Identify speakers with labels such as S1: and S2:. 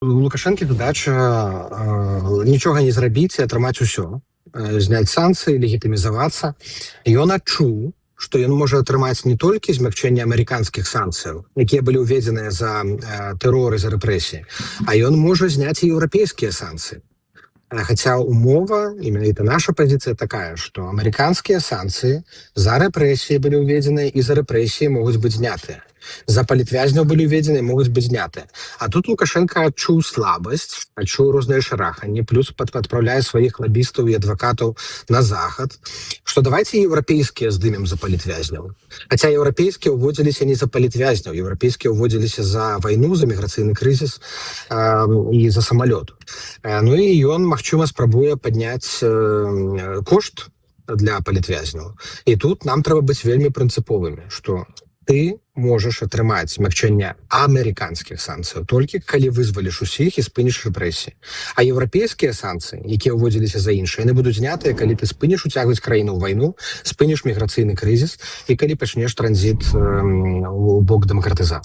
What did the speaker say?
S1: У Лукашэнкі задача нічога не зрабіць і атрымаць усё, зняць санкцыі, легітымізавацца. Ён адчуў, што ён можа атрымаць не толькі змякчэнне амерыканскіх санкцыяў, якія былі ўведзеныя за тэрор і за рэпрэсіі, а ён можа зняць і еўрапейскія санкцыі. Хаця умова, і менавіта наша пазіцыя такая, што амерыканскія санкцыі за рэпрэсіі былі ўведзеныя і за рэпрэсіі могуць быць знятыя. За палітвязняў былі ўведзены, могуць быць знятыя. А тут Лукашенко адчуў слабасць, адчуў розныя шараханні, плюс падпраўляе сваіх лабістаў і адвакатаў на захад, што давайце еўрапейскія здымем за палітвязняў. Хаця еўрапейскія ўводзіліся не за палітвязняў, еўрапейскія ўводзіліся за вайну, за міграцыйны крызіс і за самалёт. Ну і ён, магчыма, спрабуе падняць кошт для палітвязняў. І тут нам трэба быць вельмі прынцыповымі, што ты можаш атрымаць змякчэнне амерыканскіх санкцыяў толькі калі вызваліш усіх і спыніш рэпрэсіі. А еўрапейскія санкцыі, якія ўводзіліся за іншыя, яны будуць знятыя, калі ты спыніш уцягваць краіну ў вайну, спыніш міграцыйны крызіс і калі пачнеш транзіт у бок дэмакратызацыі.